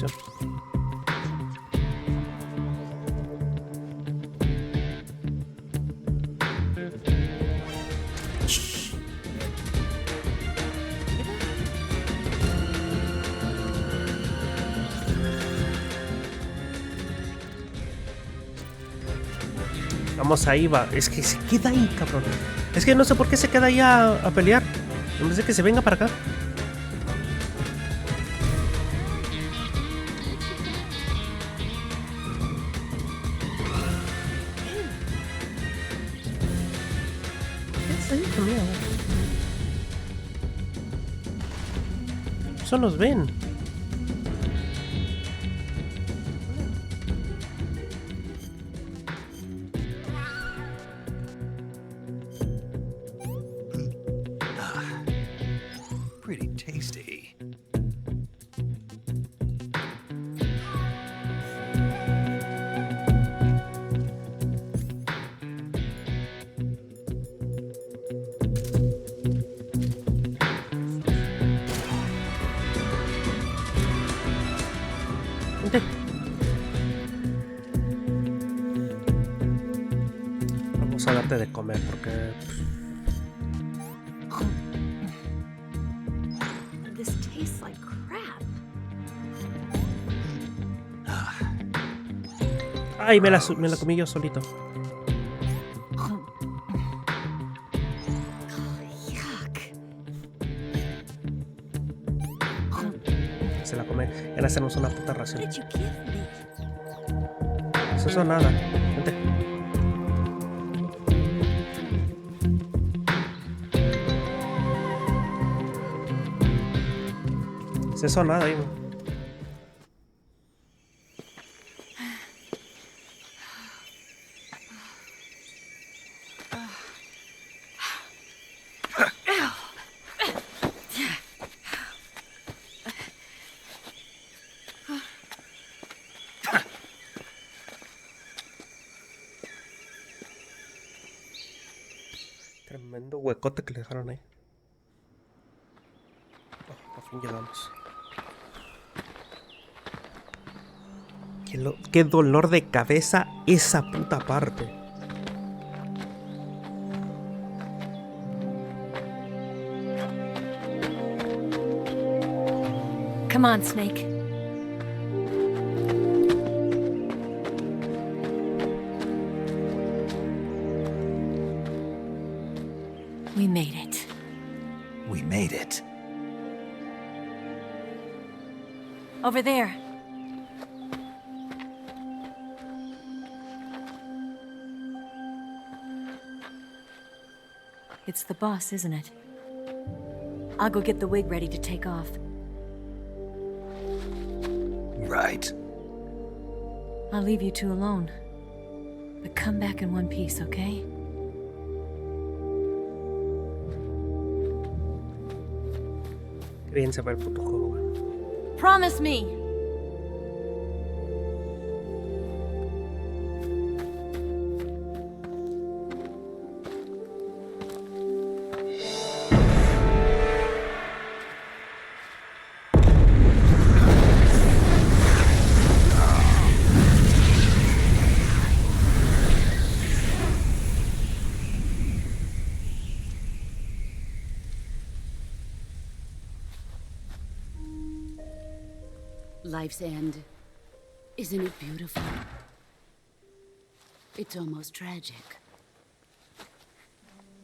misión. Vamos ahí, va. Es que se queda ahí, cabrón. Es que no sé por qué se queda ahí a pelear. En vez de que se venga para acá. ¿Qué es ahí, conmigo? Eso nos ven. Pretty tasty. Vente. Vamos a darte de comer porque... This tastes like crap. Ay, me la comí yo solito. Yuck. Se la come. Ya le hacemos una puta What ración. did you give me? Eso nada. Vente. Eso nada, hijo. Tremendo huecote que le dejaron ahí. Oh, por fin llegamos. Qué dolor de cabeza esa puta parte. Come on, Snake. We made it. We made it. Over there. It's the boss, isn't it? I'll go get the wig ready to take off. Right. I'll leave you two alone. But come back in one piece, okay? Qué bien se va el puto juego, güey. Promise me! Life's end. Isn't it beautiful? It's almost tragic.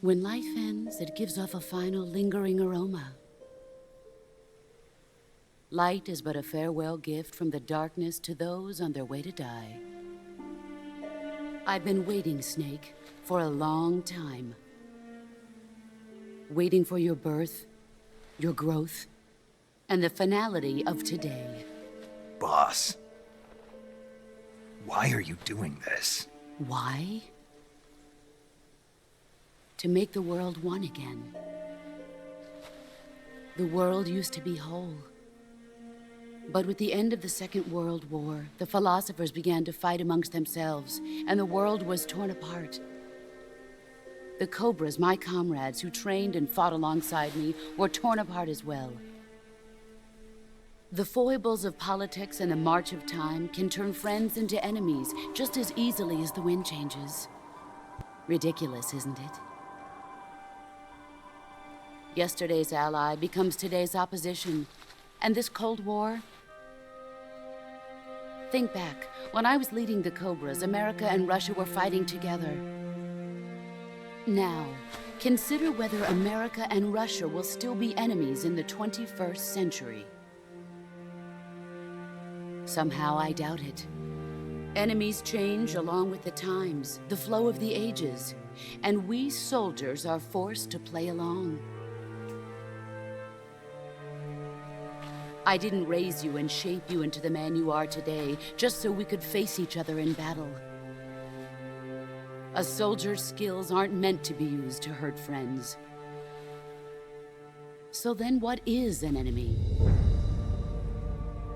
When life ends, it gives off a final lingering aroma. Light is but a farewell gift from the darkness to those on their way to die. I've been waiting, Snake, for a long time. Waiting for your birth, your growth, and the finality of today. Boss. Why are you doing this? Why? To make the world one again. The world used to be whole. But with the end of the Second World War, the philosophers began to fight amongst themselves, and the world was torn apart. The Cobras, my comrades who trained and fought alongside me, were torn apart as well. The foibles of politics and the march of time can turn friends into enemies just as easily as the wind changes. Ridiculous, isn't it? Yesterday's ally becomes today's opposition, and this Cold War... Think back. When I was leading the Cobras, America and Russia were fighting together. Now, consider whether America and Russia will still be enemies in the 21st century. Somehow I doubt it. Enemies change along with the times, the flow of the ages, and we soldiers are forced to play along. I didn't raise you and shape you into the man you are today just so we could face each other in battle. A soldier's skills aren't meant to be used to hurt friends. So then what is an enemy?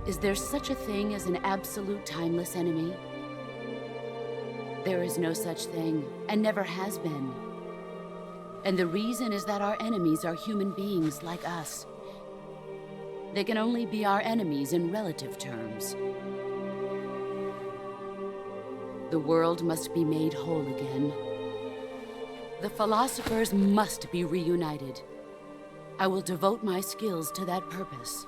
Is there such a thing as an absolute timeless enemy? There is no such thing, and never has been. And the reason is that our enemies are human beings like us. They can only be our enemies in relative terms. The world must be made whole again. The philosophers must be reunited. I will devote my skills to that purpose.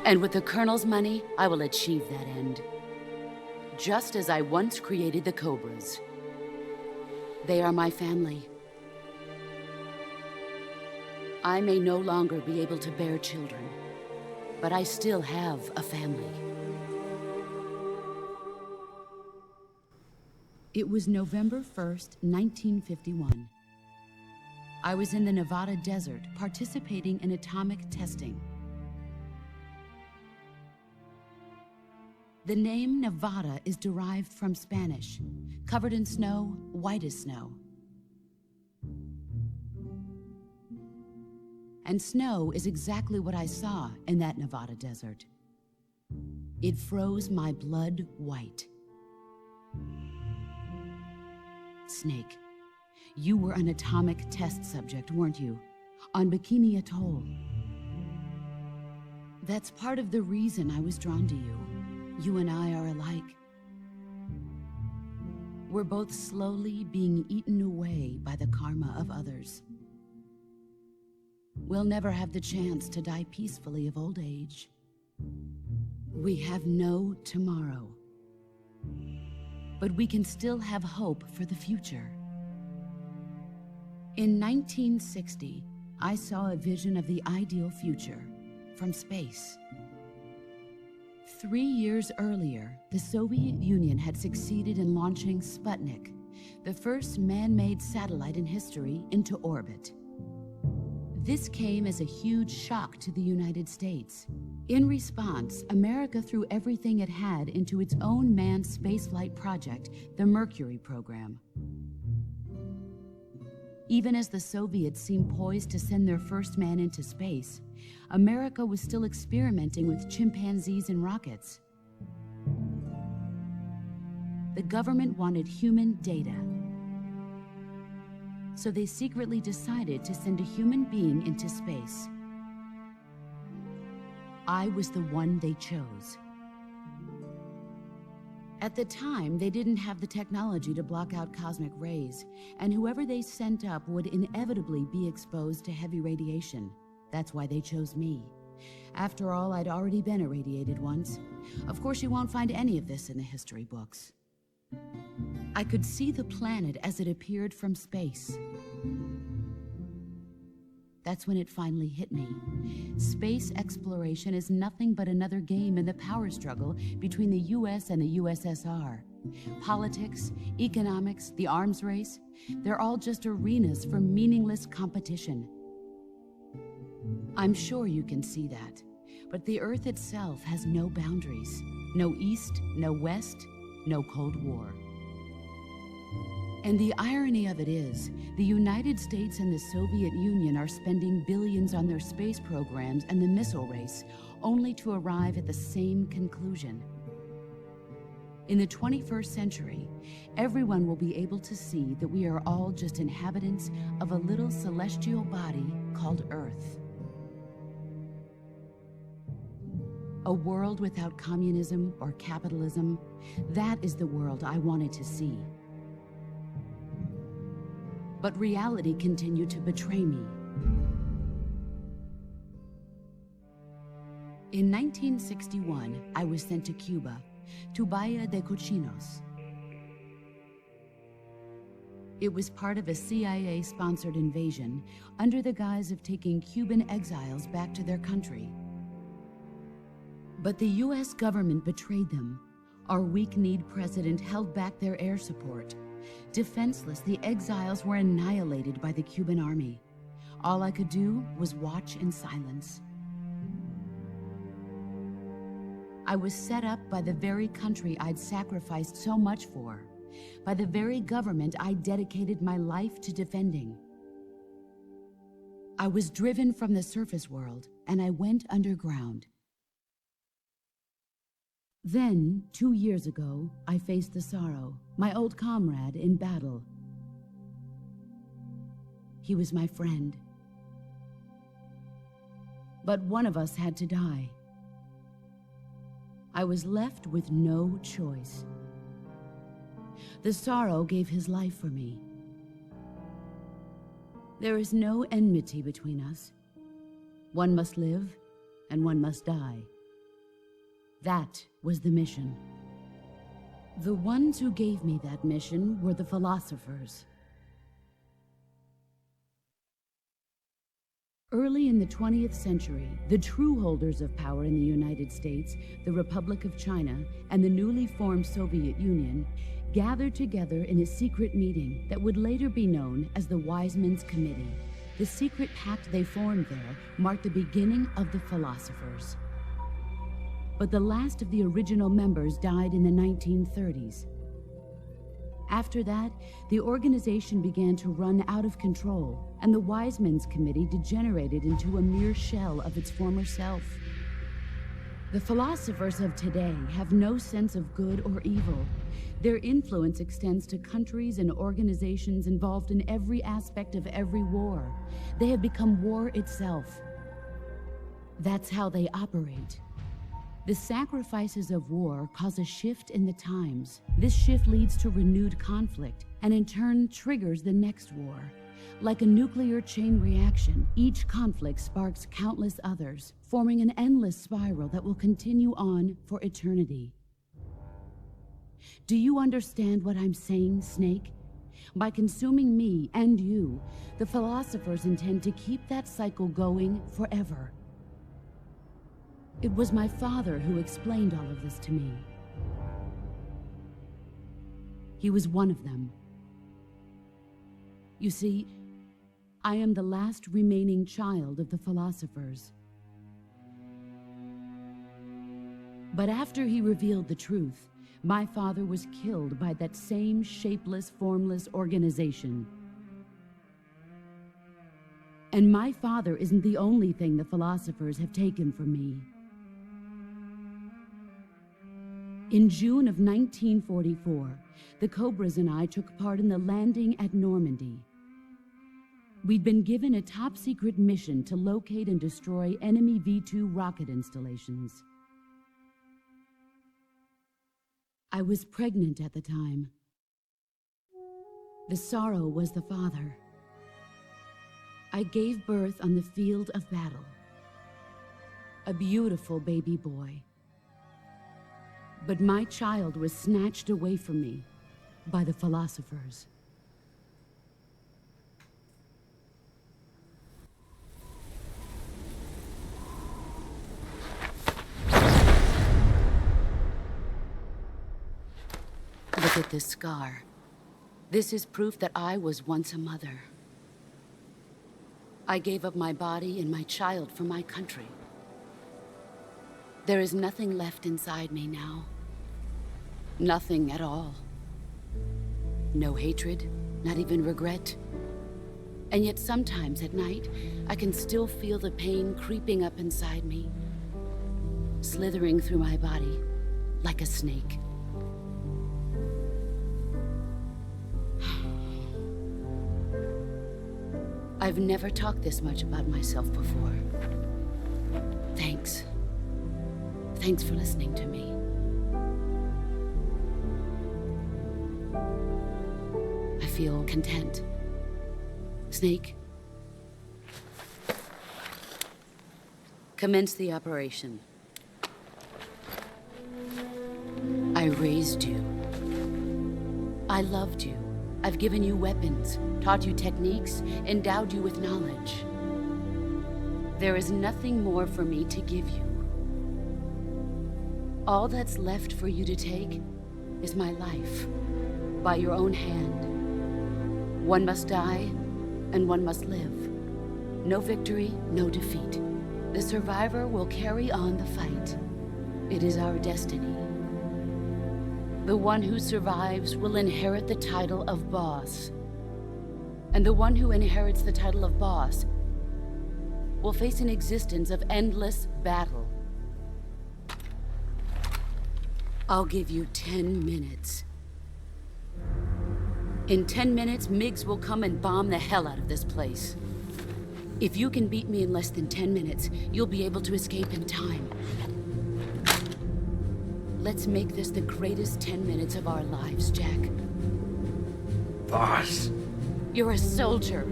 And with the Colonel's money, I will achieve that end. Just as I once created the Cobras. They are my family. I may no longer be able to bear children, but I still have a family. It was November 1st, 1951. I was in the Nevada desert participating in atomic testing. The name Nevada is derived from Spanish, covered in snow, white as snow. And snow is exactly what I saw in that Nevada desert. It froze my blood white. Snake, you were an atomic test subject, weren't you? On Bikini Atoll. That's part of the reason I was drawn to you. You and I are alike. We're both slowly being eaten away by the karma of others. We'll never have the chance to die peacefully of old age. We have no tomorrow. But we can still have hope for the future. In 1960, I saw a vision of the ideal future from space. 3 years earlier, the Soviet Union had succeeded in launching Sputnik, the first man-made satellite in history, into orbit. This came as a huge shock to the United States. In response, America threw everything it had into its own manned spaceflight project, the Mercury program. Even as the Soviets seemed poised to send their first man into space, America was still experimenting with chimpanzees and rockets. The government wanted human data. So they secretly decided to send a human being into space. I was the one they chose. At the time, they didn't have the technology to block out cosmic rays, and whoever they sent up would inevitably be exposed to heavy radiation. That's why they chose me. After all, I'd already been irradiated once. Of course, you won't find any of this in the history books. I could see the planet as it appeared from space. That's when it finally hit me. Space exploration is nothing but another game in the power struggle between the US and the USSR. Politics, economics, the arms race, they're all just arenas for meaningless competition. I'm sure you can see that, but the Earth itself has no boundaries. No East, no West, no Cold War. And the irony of it is, the United States and the Soviet Union are spending billions on their space programs and the missile race, only to arrive at the same conclusion. In the 21st century, everyone will be able to see that we are all just inhabitants of a little celestial body called Earth. A world without communism or capitalism, that is the world I wanted to see. But reality continued to betray me. In 1961, I was sent to Cuba, to Bahia de Cochinos. It was part of a CIA-sponsored invasion under the guise of taking Cuban exiles back to their country. But the US government betrayed them. Our weak-kneed president held back their air support. Defenseless, the exiles were annihilated by the Cuban army. All I could do was watch in silence. I was set up by the very country I'd sacrificed so much for, by the very government I dedicated my life to defending. I was driven from the surface world, and I went underground. Then, 2 years ago, I faced the Sorrow, my old comrade in battle. He was my friend. But one of us had to die. I was left with no choice. The Sorrow gave his life for me. There is no enmity between us. One must live, and one must die. That was the mission. The ones who gave me that mission were the philosophers. Early in the 20th century, the true holders of power in the United States, the Republic of China, and the newly formed Soviet Union gathered together in a secret meeting that would later be known as the Wise Men's Committee. The secret pact they formed there marked the beginning of the philosophers. But the last of the original members died in the 1930s. After that, the organization began to run out of control, and the Wise Men's Committee degenerated into a mere shell of its former self. The philosophers of today have no sense of good or evil. Their influence extends to countries and organizations involved in every aspect of every war. They have become war itself. That's how they operate. The sacrifices of war cause a shift in the times. This shift leads to renewed conflict, and in turn triggers the next war. Like a nuclear chain reaction, each conflict sparks countless others, forming an endless spiral that will continue on for eternity. Do you understand what I'm saying, Snake? By consuming me and you, the philosophers intend to keep that cycle going forever. It was my father who explained all of this to me. He was one of them. You see, I am the last remaining child of the philosophers. But after he revealed the truth, my father was killed by that same shapeless, formless organization. And my father isn't the only thing the philosophers have taken from me. In June of 1944, the Cobras and I took part in the landing at Normandy. We'd been given a top-secret mission to locate and destroy enemy V-2 rocket installations. I was pregnant at the time. The Sorrow was the father. I gave birth on the field of battle. A beautiful baby boy. But my child was snatched away from me by the philosophers. Look at this scar. This is proof that I was once a mother. I gave up my body and my child for my country. There is nothing left inside me now. Nothing at all. No hatred, not even regret. And yet sometimes at night, I can still feel the pain creeping up inside me, slithering through my body like a snake. I've never talked this much about myself before. Thanks. Thanks for listening to me. I feel content. Snake, commence the operation. I raised you. I loved you. I've given you weapons, taught you techniques, endowed you with knowledge. There is nothing more for me to give you. All that's left for you to take is my life, by your own hand. One must die, and one must live. No victory, no defeat. The survivor will carry on the fight. It is our destiny. The one who survives will inherit the title of boss. And the one who inherits the title of boss will face an existence of endless battle. I'll give you 10 minutes. In 10 minutes, Miggs will come and bomb the hell out of this place. If you can beat me in less than 10 minutes, you'll be able to escape in time. Let's make this the greatest 10 minutes of our lives, Jack. Boss. You're a soldier.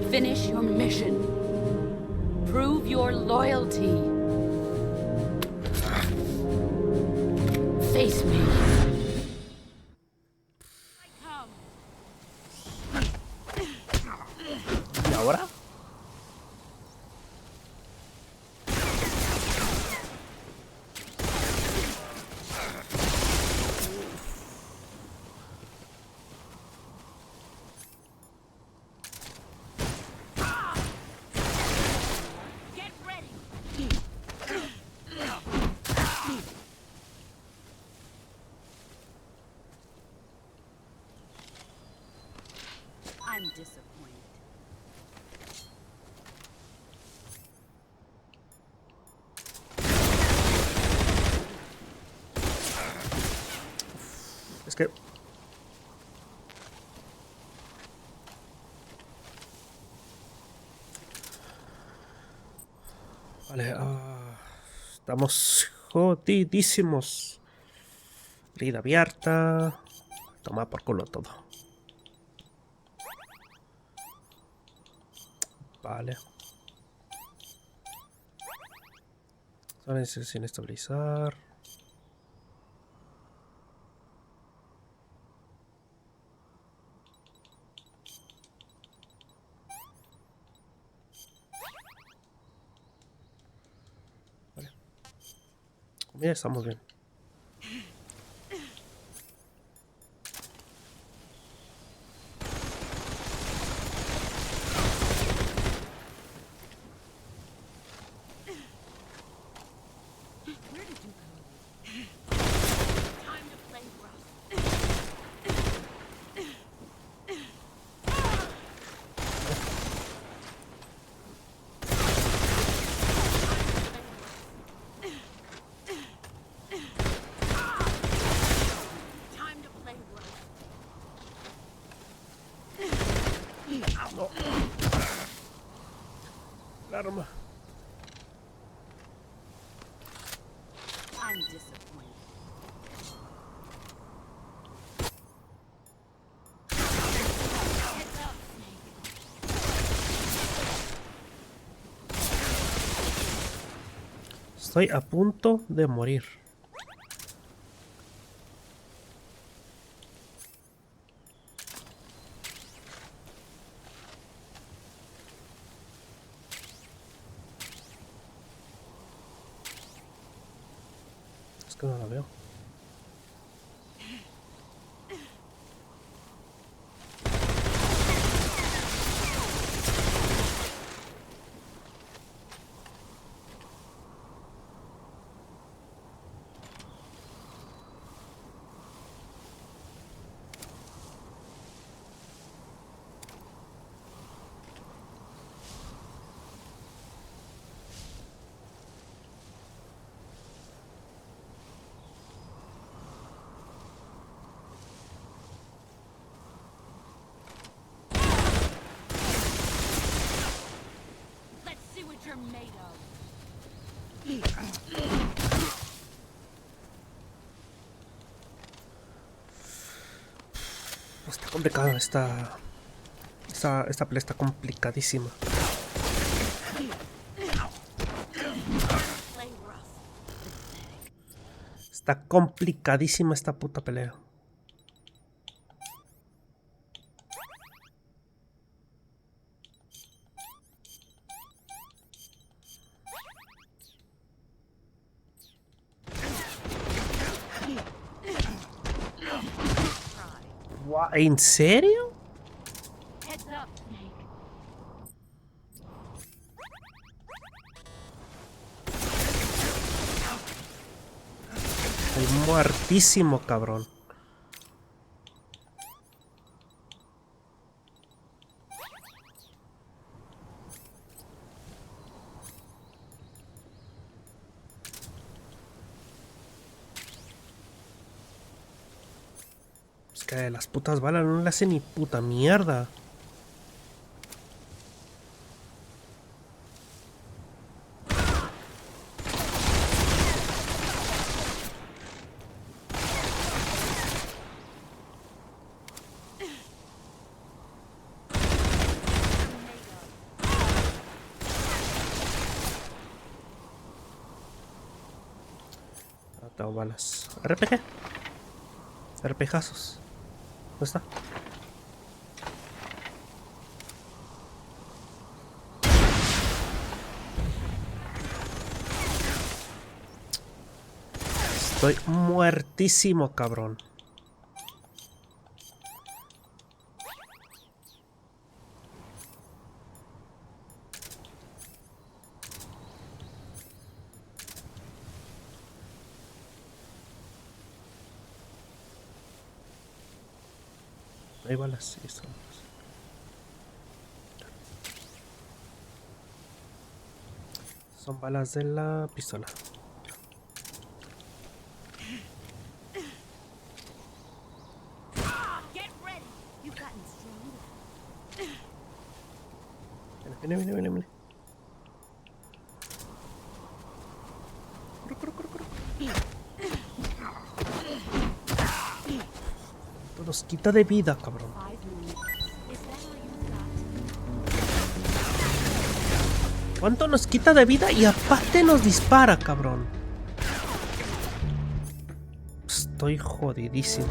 Finish your mission. Prove your loyalty. Face me. ¿Y ahora? I'm disappointed. Es que... Vale, estamos jodidísimos. Herida abierta. Toma por culo todo. Vale. Sale sin estabilizar. Vale. Mira, estamos bien. No. El arma. I'm disappointed. Estoy a punto de morir. Es que no la veo. Let's see what you're made of. Está complicado, esta pelea está complicadísima. Está complicadísima esta puta pelea. ¿En serio? Estoy muertísimo, cabrón. Es que las putas balas no le hacen ni puta mierda. No tengo balas. RPG. RPGazos. ¿Dónde está? Estoy muertísimo, cabrón. Hay balas, sí, son. Son balas de la pistola. Viene. Nos quita de vida, cabrón. ¿Cuánto nos quita de vida? Y aparte nos dispara, cabrón. Estoy jodidísimo.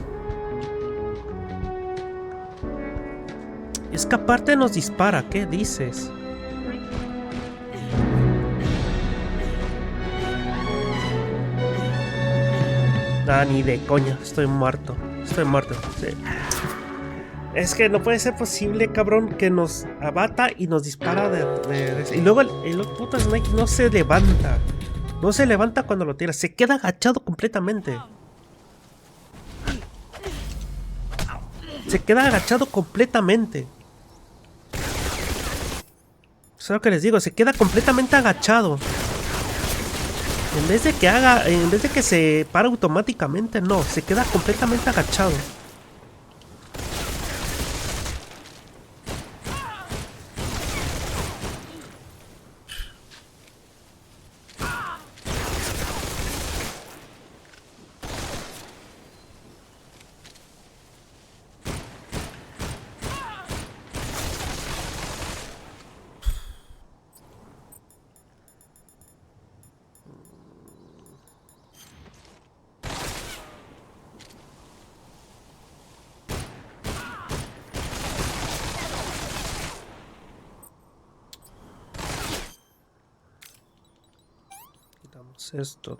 Es que aparte nos dispara, ¿qué dices? Ah, ni de coña, estoy muerto. Sí. Es que no puede ser posible, cabrón, que nos abata y nos dispara y luego el puto Snake no se levanta. No se levanta cuando lo tira, se queda agachado completamente. Se queda agachado completamente. Eso es lo que les digo, se queda completamente agachado. En vez de que se para automáticamente, no, se queda completamente agachado.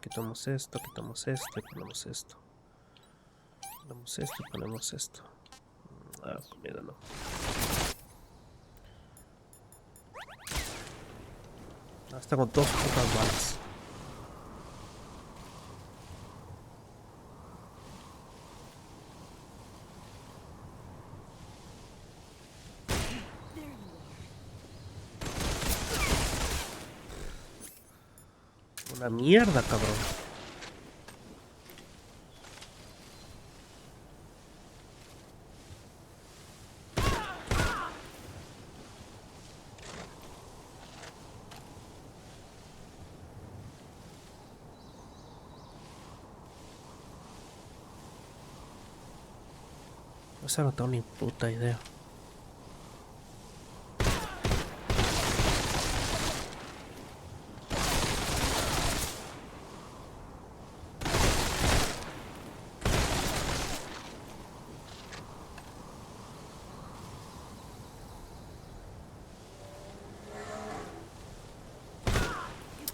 Quitamos esto, ponemos esto. Ponemos esto y ponemos esto. Ah, comida no. Hasta con dos putas balas. Una mierda, cabrón. O sea, no tengo ni puta idea.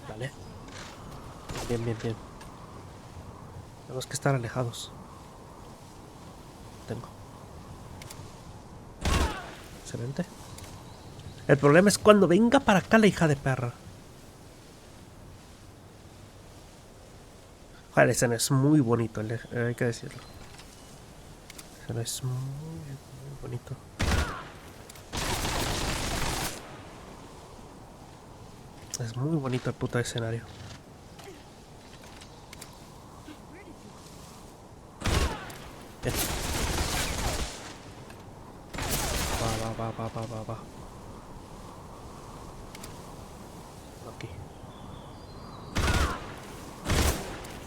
Vale. Bien, bien, bien. Tenemos que estar alejados. Tengo. Excelente. El problema es cuando venga para acá la hija de perra. Joder, ese no es muy bonito, hay que decirlo. Ese no es muy, muy bonito. Es muy bonito el puto escenario. Bien. Va. Aquí.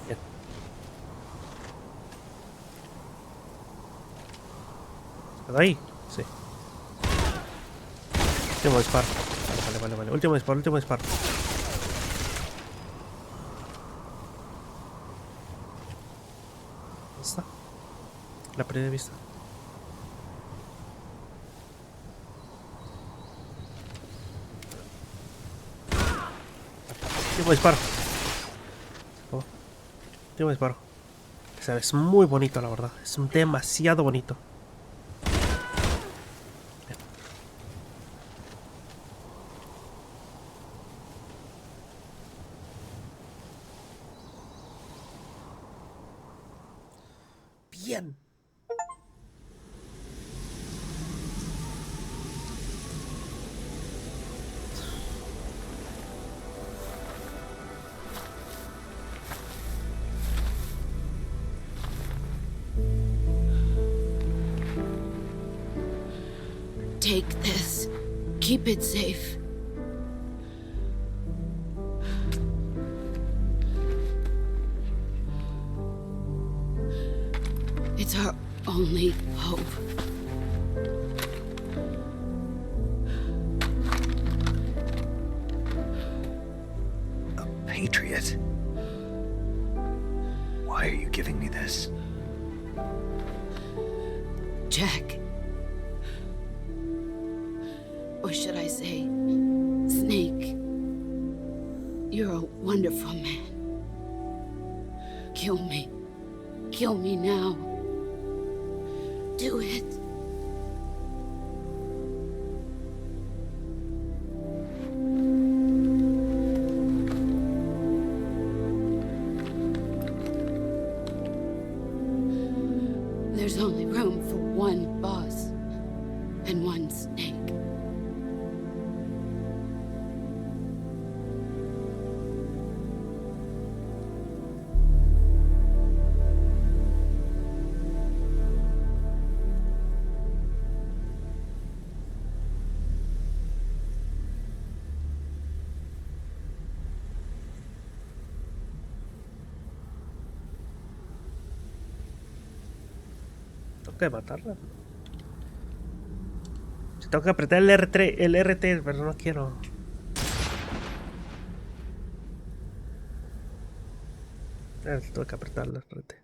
Bien. ¿Está ahí? Sí. Último disparo. Vale. Último disparo. ¿Dónde está? La perdí de vista. Último disparo. Último disparo. O sea, es muy bonito, la verdad. Es demasiado bonito. Bien. Take this. Keep it safe. It's our only hope. A patriot? Why are you giving me this? Jack. Or should I say, Snake? You're a wonderful man. Kill me. Kill me now. Do it. There's only room for one boss and one snake. Tengo que matarla. Si tengo que apretar el R3, el RT, pero no quiero. Tengo que apretar el RT.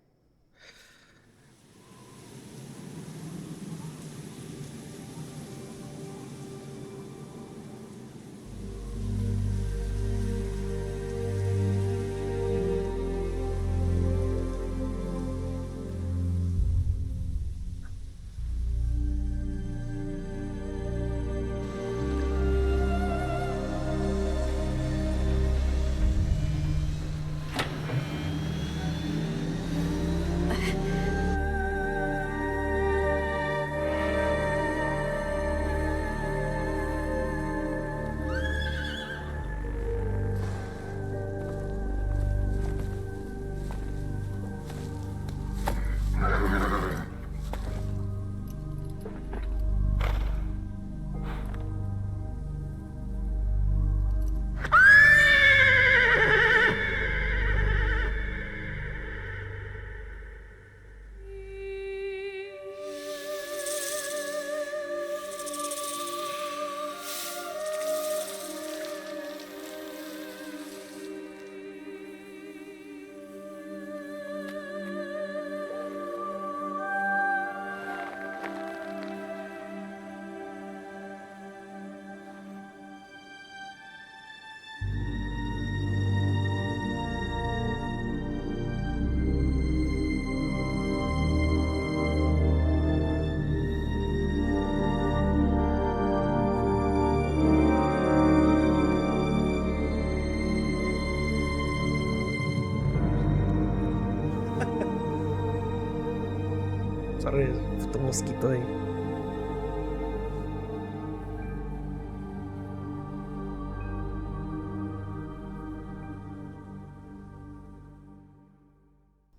Sorry, puto mosquito de...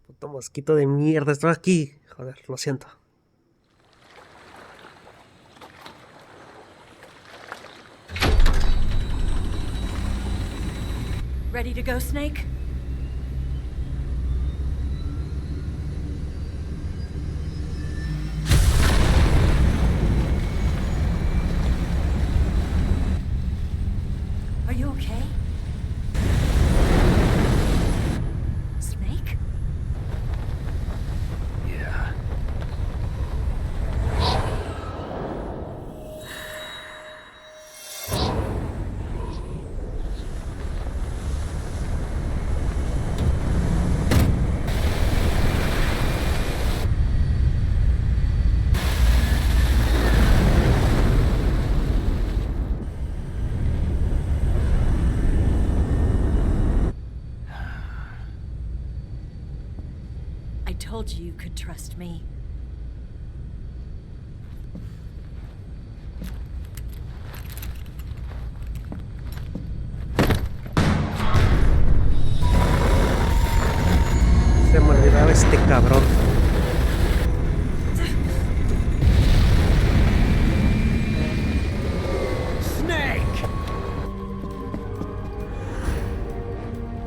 Puto mosquito de mierda, estoy aquí. Joder, lo siento. Ready to go, Snake? Are you okay? Snake? Yeah. I told you you could trust me. Se me olvidaba este cabrón. Snake!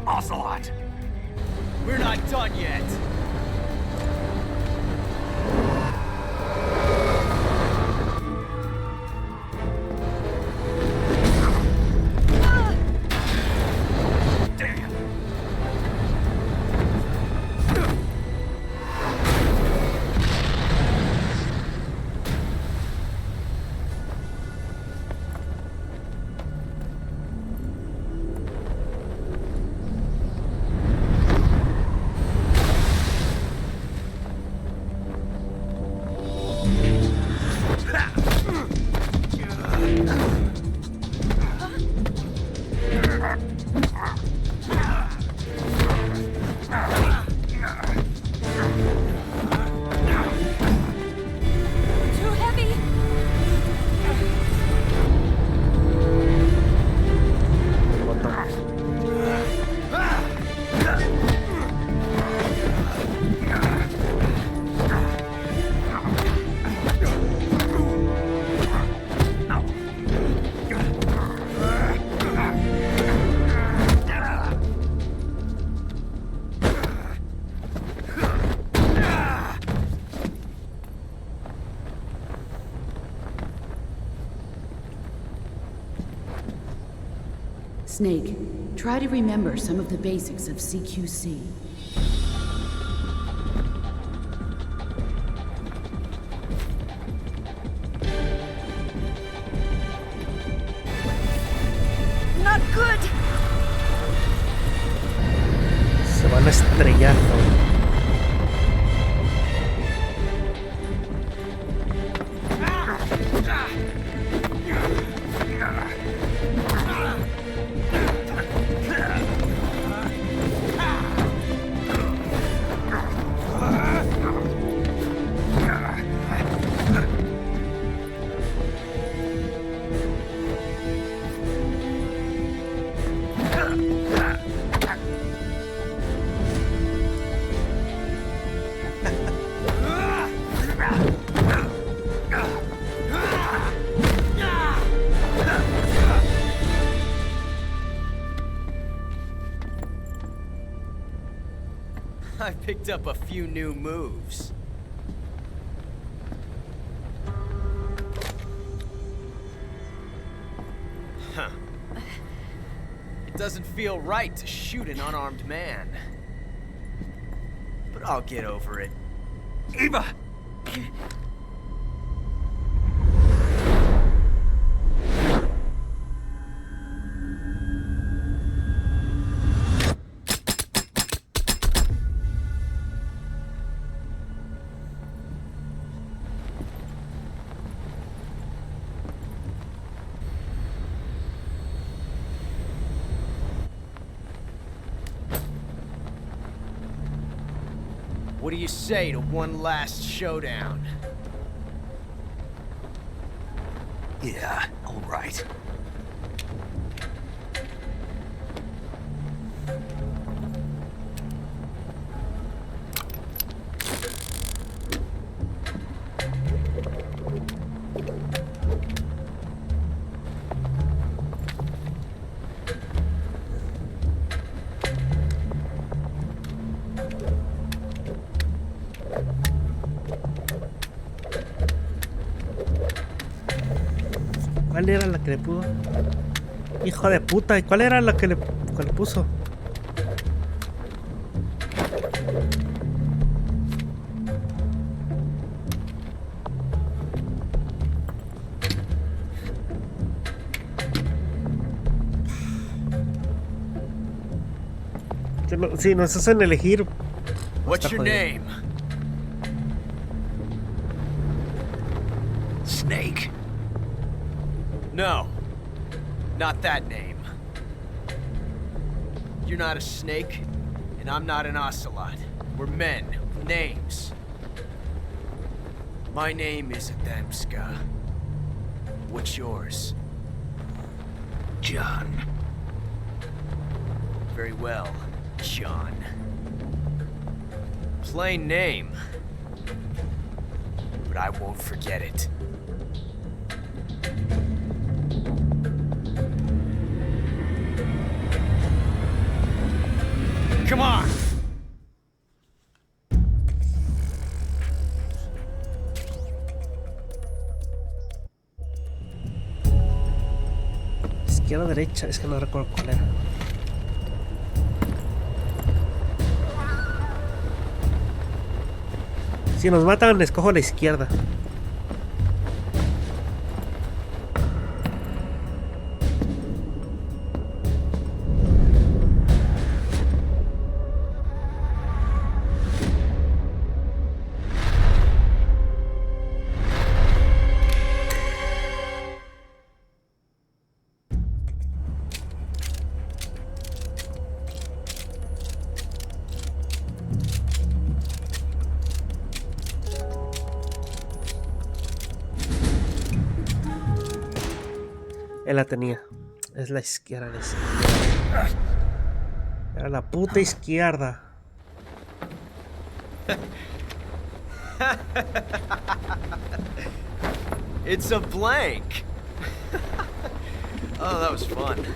Ocelot! We're not done yet. Damn! Too heavy! Snake, try to remember some of the basics of CQC. Not good! Se van a estrellar, ¿no? I picked up a few new moves. Huh. It doesn't feel right to shoot an unarmed man. But I'll get over it. Eva! What do you say to one last showdown? Yeah, all right. ¿Cuál era la que le pudo? Hijo de puta, ¿y cuál era la que le puso? Si nos hacen elegir. What's your name? Snake. No, not that name. You're not a snake, and I'm not an ocelot. We're men with names. My name is Adamska. What's yours? John. Very well, John. Plain name, but I won't forget it. Come on! Izquierda, derecha, es que no recuerdo cuál era. Si nos matan, escojo la izquierda. Él la tenía. Es la izquierda. Era la puta izquierda. It's a blank. Oh, that was fun.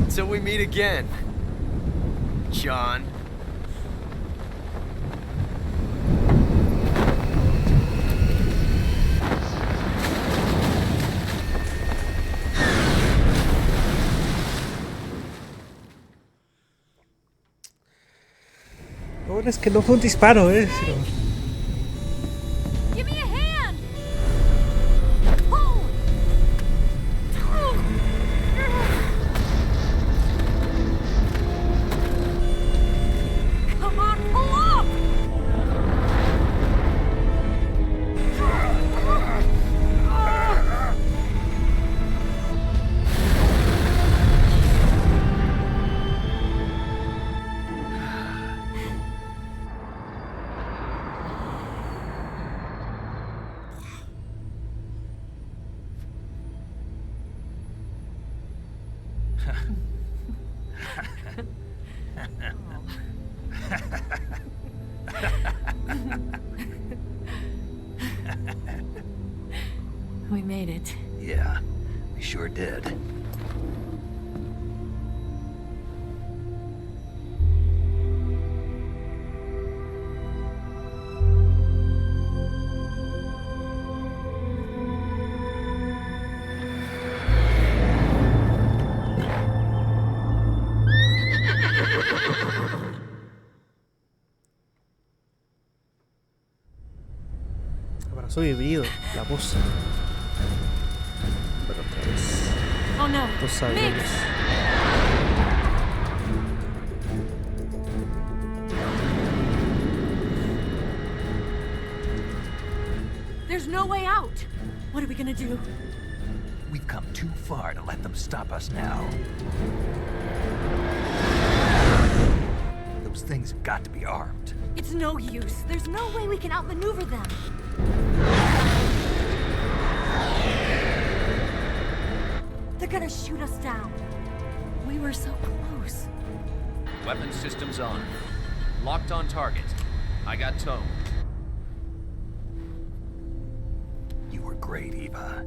Until we meet again, John. Lo bueno es que no fue un disparo, sino... Give me a hand! Pull! Come on, pull up! We made it. Yeah, we sure did. Abrazo vivido, la voz. Pero otra vez. Oh no. Tú sabes. Mix! There's no way out. What are we gonna do? We've come too far to let them stop us now. Those things have got to be armed. It's no use. There's no way we can outmaneuver them. They're gonna shoot us down. We were so close. Weapons systems on. Locked on target. I got tone. You were great, Eva.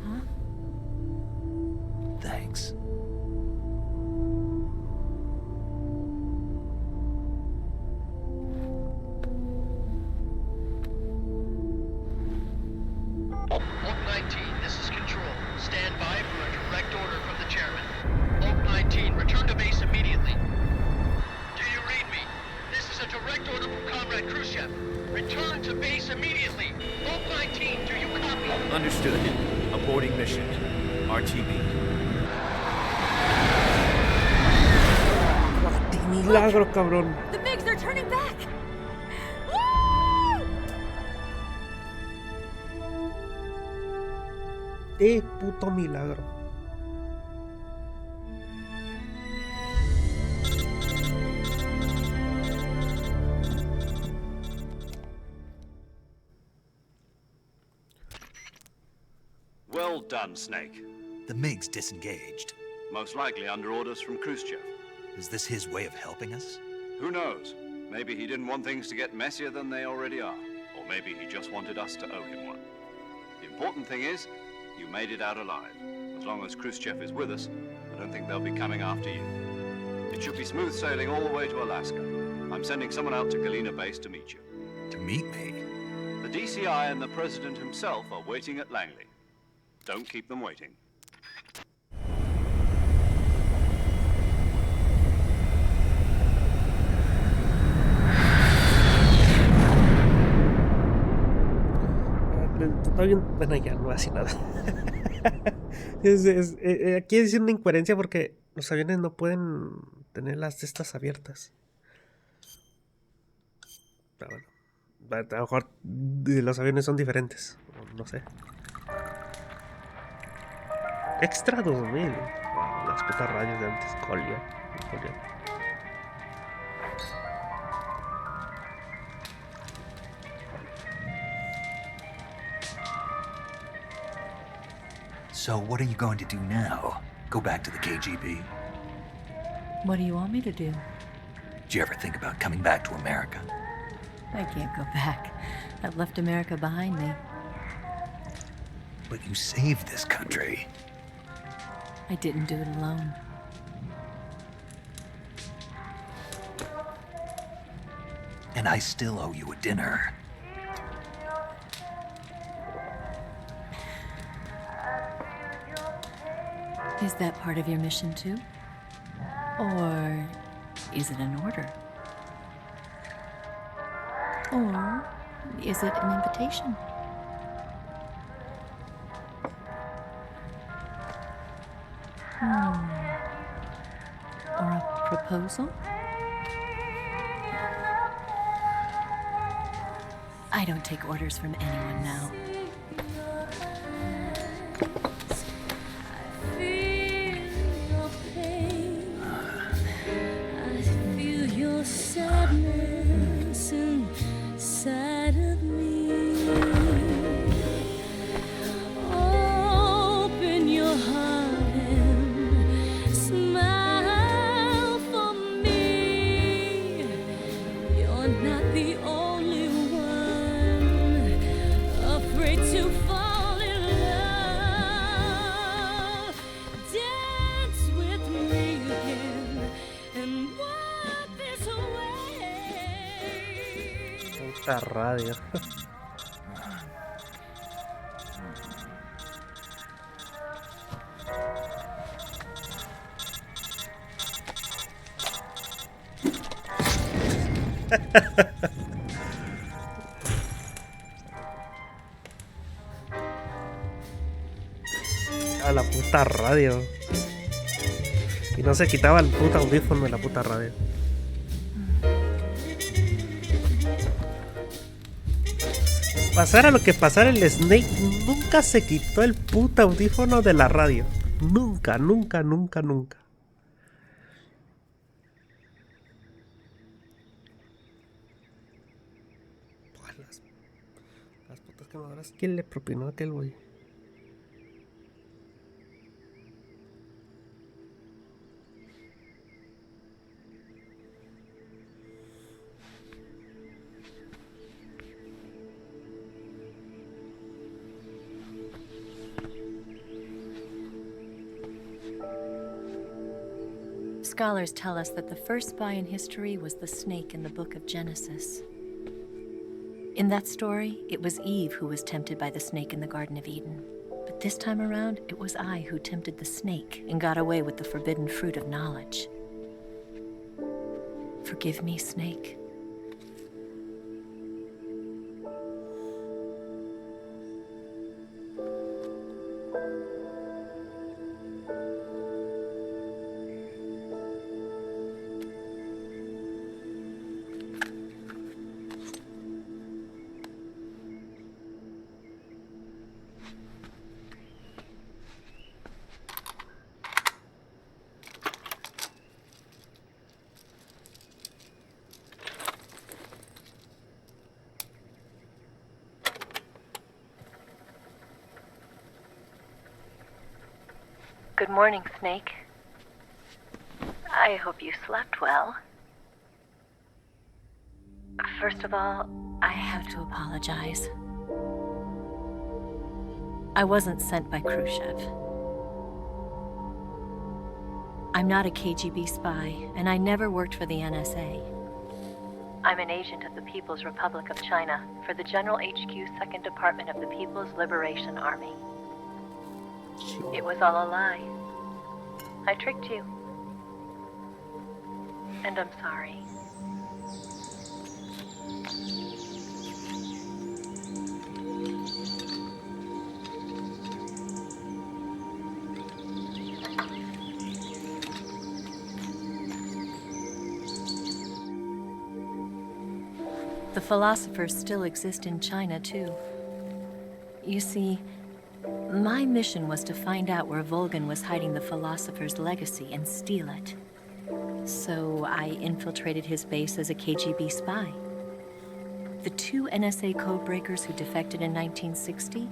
Huh? Thanks. Oak 19, this is Control. Stand by for a direct order from the chairman. Oak 19, return to base immediately. Do you read me? This is a direct order from Comrade Khrushchev. Return to base immediately. Oak 19, do you copy? Understood. Aborting mission. RTB. ¡Qué milagro, cabrón! The MiGs, they're turning back! Woo! ¡Qué puto milagro! Well done, Snake. The MiG's disengaged. Most likely under orders from Khrushchev. Is this his way of helping us? Who knows? Maybe he didn't want things to get messier than they already are. Or maybe he just wanted us to owe him one. The important thing is, you made it out alive. As long as Khrushchev is with us, I don't think they'll be coming after you. It should be smooth sailing all the way to Alaska. I'm sending someone out to Galena Base to meet you. To meet me? The DCI and the President himself are waiting at Langley. Don't keep them waiting. Está bien, bueno, ya no voy a decir nada. Aquí es una incoherencia porque los aviones no pueden tener las de estas abiertas. Pero bueno, a lo mejor los aviones son diferentes, no sé. Extra 2000. Wow, las putas radios de antes. Colio. So what are you going to do now? Go back to the KGB? What do you want me to do? Did you ever think about coming back to America? I can't go back. I've left America behind me. But you saved this country. I didn't do it alone. And I still owe you a dinner. Is that part of your mission too? Or is it an order? Or is it an invitation? Or a proposal? I don't take orders from anyone now. Sadness inside of me. Open your heart and smile for me. You're not the only one afraid to fall in love. Dance with me again and walk this way. Esta radio. A la puta radio. Y no se quitaba el puta audífono de la puta radio. Pasara lo que pasara, el Snake nunca se quitó el puta audífono de la radio. Nunca, nunca, nunca, nunca. Las putas quemadoras. ¿Quién le propinó a aquel güey? Scholars tell us that the first spy in history was the snake in the book of Genesis. In that story, it was Eve who was tempted by the snake in the Garden of Eden. But this time around, it was I who tempted the snake and got away with the forbidden fruit of knowledge. Forgive me, snake. Good morning, Snake. I hope you slept well. First of all, I have to apologize. I wasn't sent by Khrushchev. I'm not a KGB spy, and I never worked for the NSA. I'm an agent of the People's Republic of China for the General HQ 2nd Department of the People's Liberation Army. It was all a lie. I tricked you. And I'm sorry. The philosophers still exist in China, too. You see, my mission was to find out where Volgan was hiding the philosopher's legacy and steal it. So I infiltrated his base as a KGB spy. The two NSA codebreakers who defected in 1960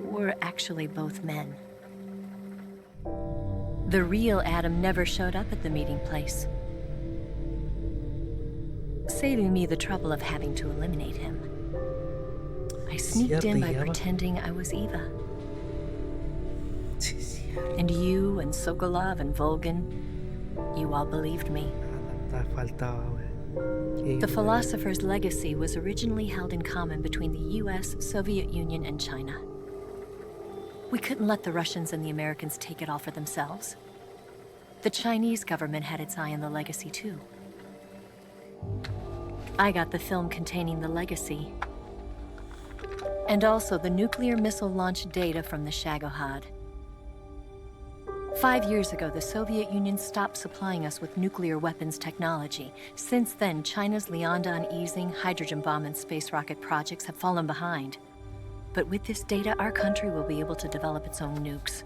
were actually both men. The real Adam never showed up at the meeting place, saving me the trouble of having to eliminate him. I sneaked in by pretending I was Eva. And you and Sokolov and Volgan, you all believed me. The philosopher's legacy was originally held in common between the US, Soviet Union, and China. We couldn't let the Russians and the Americans take it all for themselves. The Chinese government had its eye on the legacy too. I got the film containing the legacy, and also the nuclear missile launch data from the Shagohod. 5 years ago, the Soviet Union stopped supplying us with nuclear weapons technology. Since then, China's Liaodong easing, hydrogen bomb, and space rocket projects have fallen behind. But with this data, our country will be able to develop its own nukes.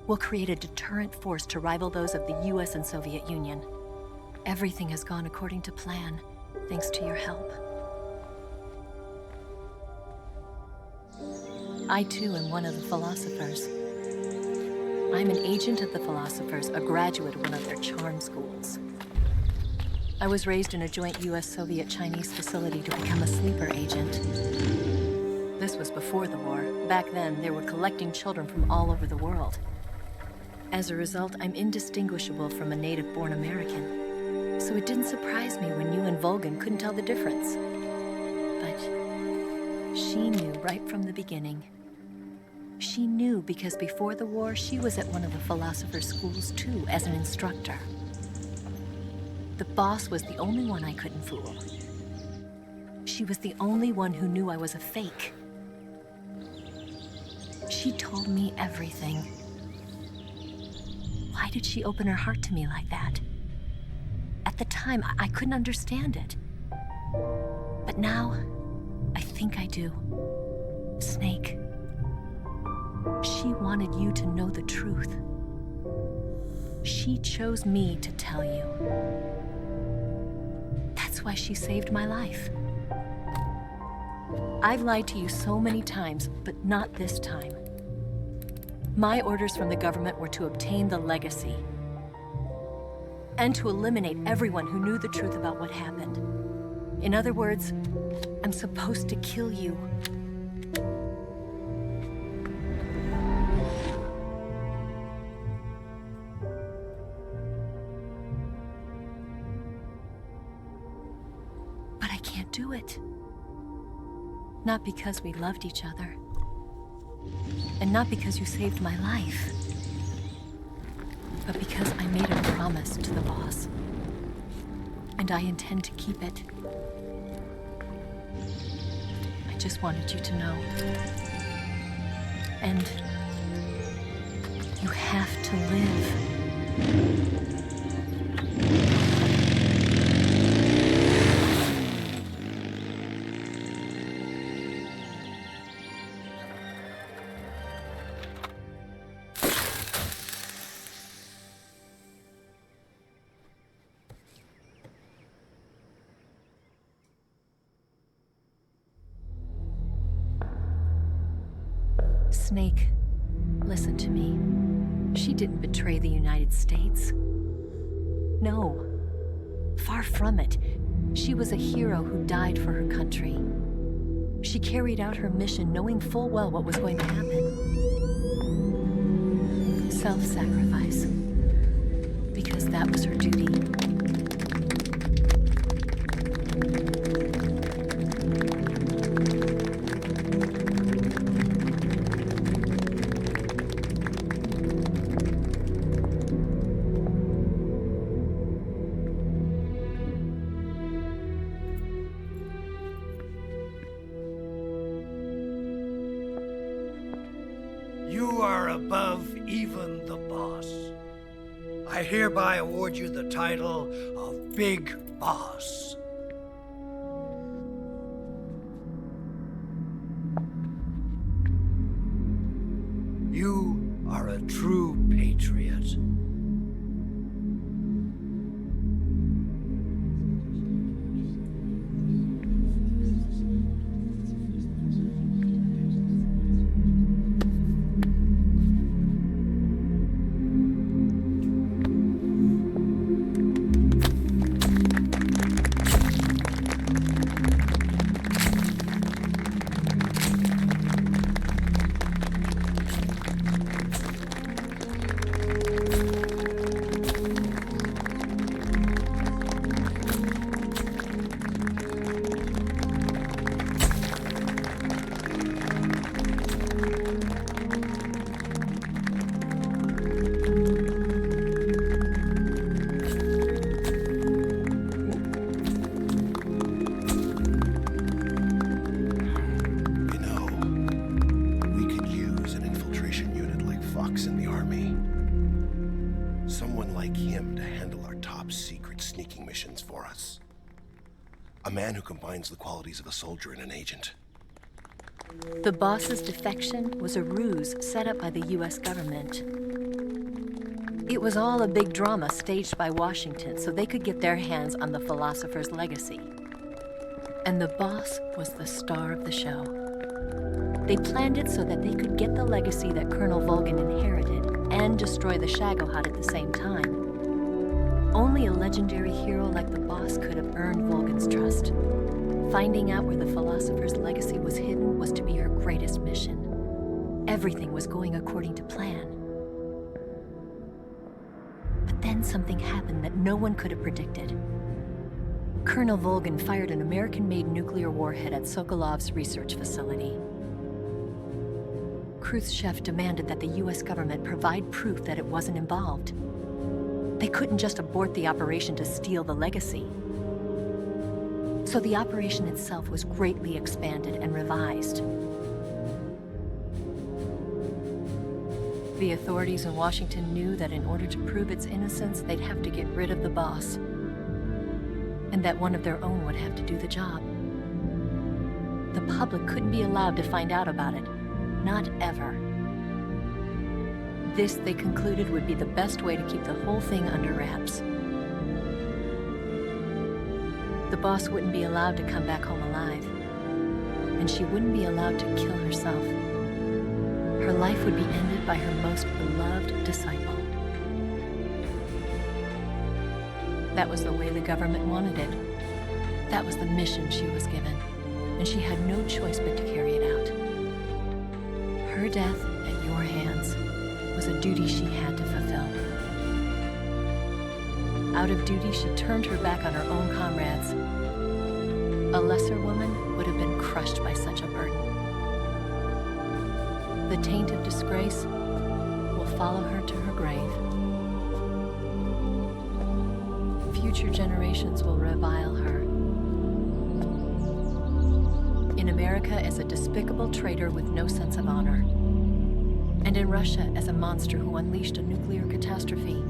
We'll create a deterrent force to rival those of the US and Soviet Union. Everything has gone according to plan, thanks to your help. I too am one of the philosophers. I'm an agent of the philosophers, a graduate of one of their charm schools. I was raised in a joint US-Soviet-Chinese facility to become a sleeper agent. This was before the war. Back then, they were collecting children from all over the world. As a result, I'm indistinguishable from a native-born American. So it didn't surprise me when you and Volgan couldn't tell the difference. But she knew right from the beginning. She knew because before the war, she was at one of the philosopher's schools too, as an instructor. The boss was the only one I couldn't fool. She was the only one who knew I was a fake. She told me everything. Why did she open her heart to me like that? At the time, I couldn't understand it. But now, I think I do. Snake, she wanted you to know the truth. She chose me to tell you. That's why she saved my life. I've lied to you so many times, but not this time. My orders from the government were to obtain the legacy and to eliminate everyone who knew the truth about what happened. In other words, I'm supposed to kill you. But I can't do it. Not because we loved each other. And not because you saved my life. But because I made a promise to the boss. And I intend to keep it. I just wanted you to know. And you have to live. Snake, listen to me. She didn't betray the United States. No, far from it. She was a hero who died for her country. She carried out her mission knowing full well what was going to happen. Self-sacrifice. Because that was her duty. You are above even the boss. I hereby award you the title of Big Boss. You are a true patriot. For us. A man who combines the qualities of a soldier and an agent. The boss's defection was a ruse set up by the US government. It was all a big drama staged by Washington so they could get their hands on the philosopher's legacy. And the boss was the star of the show. They planned it so that they could get the legacy that Colonel Volgin inherited and destroy the Shagohod at the same time. Only a legendary hero like the boss could have earned Volgin's trust. Finding out where the philosopher's legacy was hidden was to be her greatest mission. Everything was going according to plan. But then something happened that no one could have predicted. Colonel Volgin fired an American-made nuclear warhead at Sokolov's research facility. Khrushchev demanded that the US government provide proof that it wasn't involved. They couldn't just abort the operation to steal the legacy. So the operation itself was greatly expanded and revised. The authorities in Washington knew that in order to prove its innocence, they'd have to get rid of the boss. And that one of their own would have to do the job. The public couldn't be allowed to find out about it. Not ever. This, they concluded, would be the best way to keep the whole thing under wraps. The boss wouldn't be allowed to come back home alive. And she wouldn't be allowed to kill herself. Her life would be ended by her most beloved disciple. That was the way the government wanted it. That was the mission she was given, and she had no choice but to carry it out. Her death at your hands was a duty she had to fulfill. Out of duty, she turned her back on her own comrades. A lesser woman would have been crushed by such a burden. The taint of disgrace will follow her to her grave. Future generations will revile her. In America as a despicable traitor with no sense of honor. And in Russia as a monster who unleashed a nuclear catastrophe.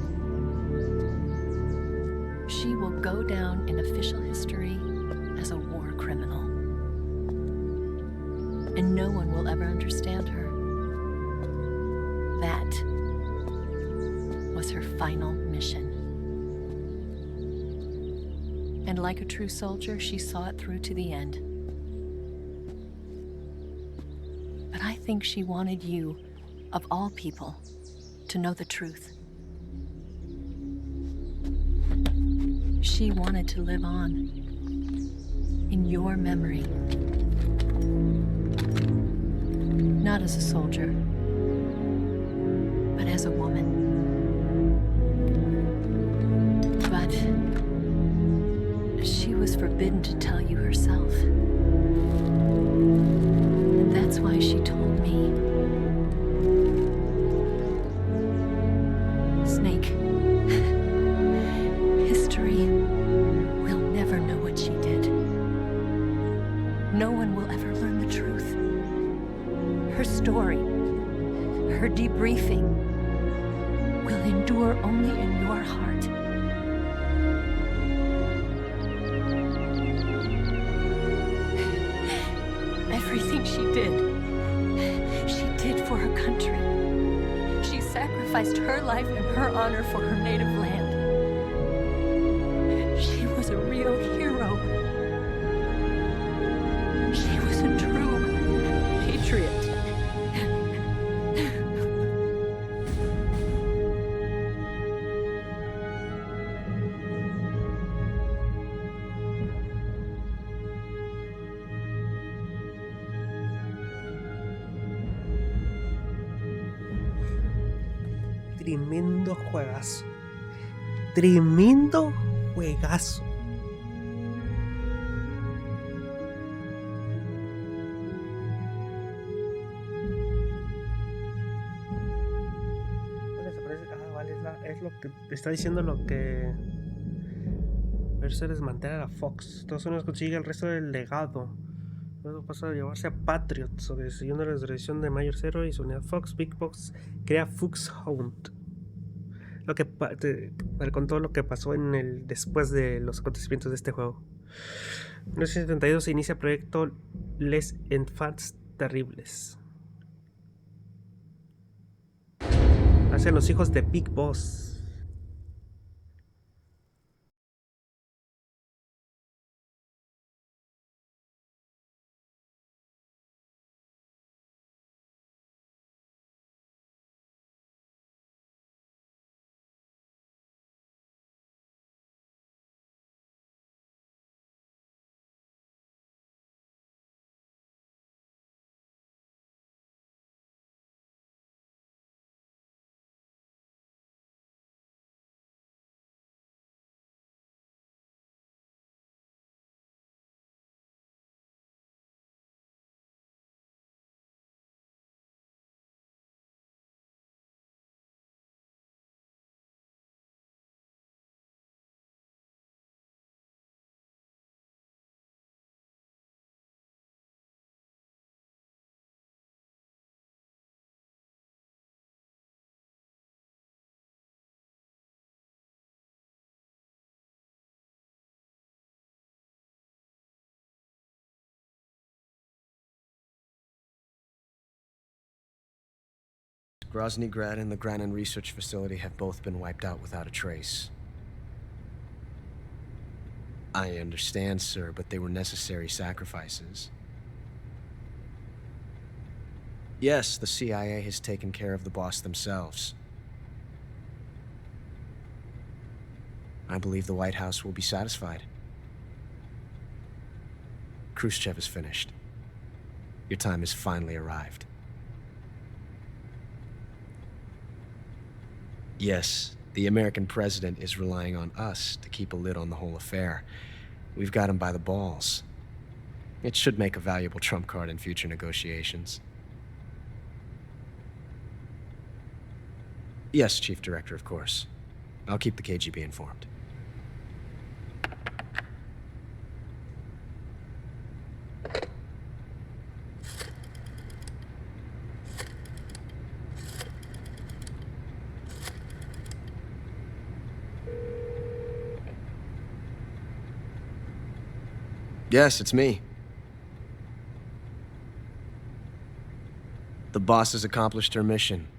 She will go down in official history as a war criminal. And no one will ever understand her. That was her final mission. And like a true soldier, she saw it through to the end. But I think she wanted you, of all people, to know the truth. She wanted to live on in your memory. Not as a soldier, but as a woman. But she was forbidden to tell you herself. And that's why she told me. Snake, history will never know what she did. No one will ever learn the truth. Her story, her debriefing, will endure only in your heart. Everything she did for her country. She sacrificed her life and her honor for her native land. She was a real hero. She was a true patriot. Tremendo juegazo. Tremendo juegazo. ¿Dónde se parece? Ah, vale, es lo que te está diciendo lo que. A ver, se desmantela la Fox. Estados Unidos consigue el resto del legado. Luego pasa a llevarse a Patriot, sobreviviendo la resurrección de Mayor Zero y su unidad Fox. Big Box crea Foxhound. Lo que con todo lo que pasó en el después de los acontecimientos de este juego. En 1972 se inicia el proyecto Les Enfants Terribles. Hacen los hijos de Big Boss. Groznygrad and the Granin Research Facility have both been wiped out without a trace. I understand, sir, but they were necessary sacrifices. Yes, the CIA has taken care of the boss themselves. I believe the White House will be satisfied. Khrushchev is finished. Your time has finally arrived. Yes, the American president is relying on us to keep a lid on the whole affair. We've got him by the balls. It should make a valuable trump card in future negotiations. Yes, Chief Director, of course. I'll keep the KGB informed. Yes, it's me. The boss has accomplished her mission.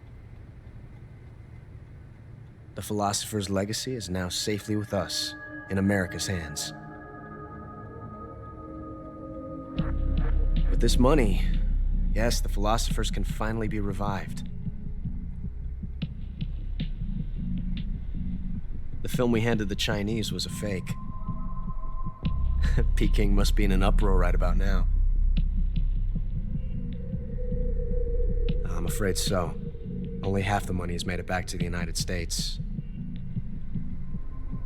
The philosopher's legacy is now safely with us, in America's hands. With this money, yes, the philosophers can finally be revived. The film we handed the Chinese was a fake. Peking must be in an uproar right about now. I'm afraid so. Only half the money has made it back to the United States.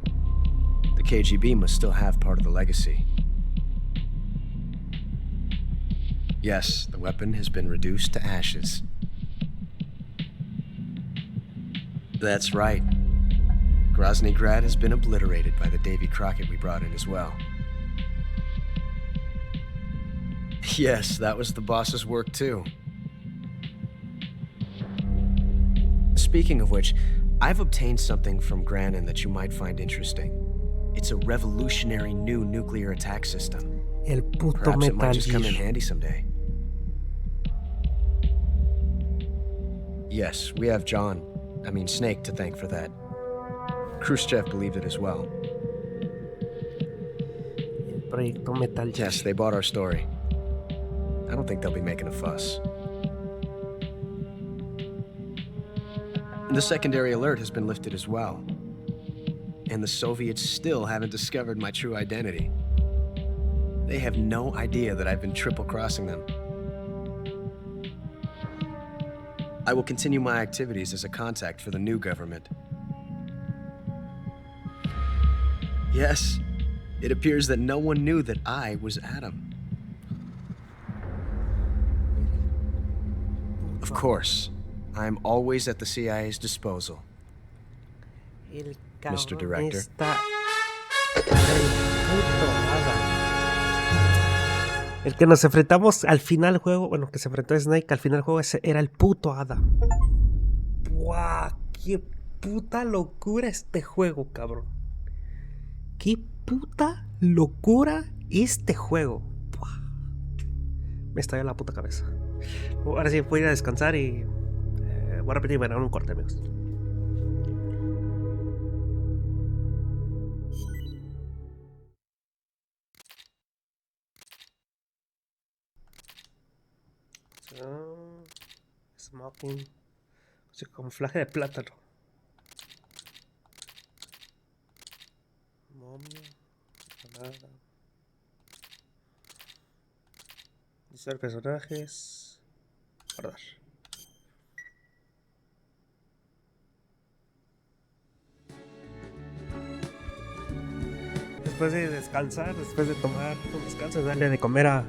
The KGB must still have part of the legacy. Yes, the weapon has been reduced to ashes. That's right. Groznygrad has been obliterated by the Davy Crockett we brought in as well. Yes, that was the boss's work too. Speaking of which, I've obtained something from Granin that you might find interesting. It's a revolutionary new nuclear attack system. El puto Perhaps it might Metal just come in Gear. handy someday. Yes, we have Snake to thank for that. Khrushchev believed it as well. El proyecto Metal Gear. Yes, they bought our story. I don't think they'll be making a fuss. The secondary alert has been lifted as well. And the Soviets still haven't discovered my true identity. They have no idea that I've been triple-crossing them. I will continue my activities as a contact for the new government. Yes, it appears that no one knew that I was Adam. Of course, I'm always at the CIA's disposal. El Mr. cabrón Director. está el puto hada. El que nos enfrentamos al final del juego, bueno, que se enfrentó a Snake al final del juego, ese era el puto hada. ¡Buah! ¡Qué puta locura este juego, cabrón! ¡Qué puta locura este juego! ¡Buah! Me estalló la puta cabeza. Ahora sí, voy a ir a descansar y voy a repetir, bueno, un corte, amigos. Smoking. Camuflaje de plátano. Momia. Granada. Diseñar personajes. Guardar. Después de descansar, después de tomar un descanso, darle de comer a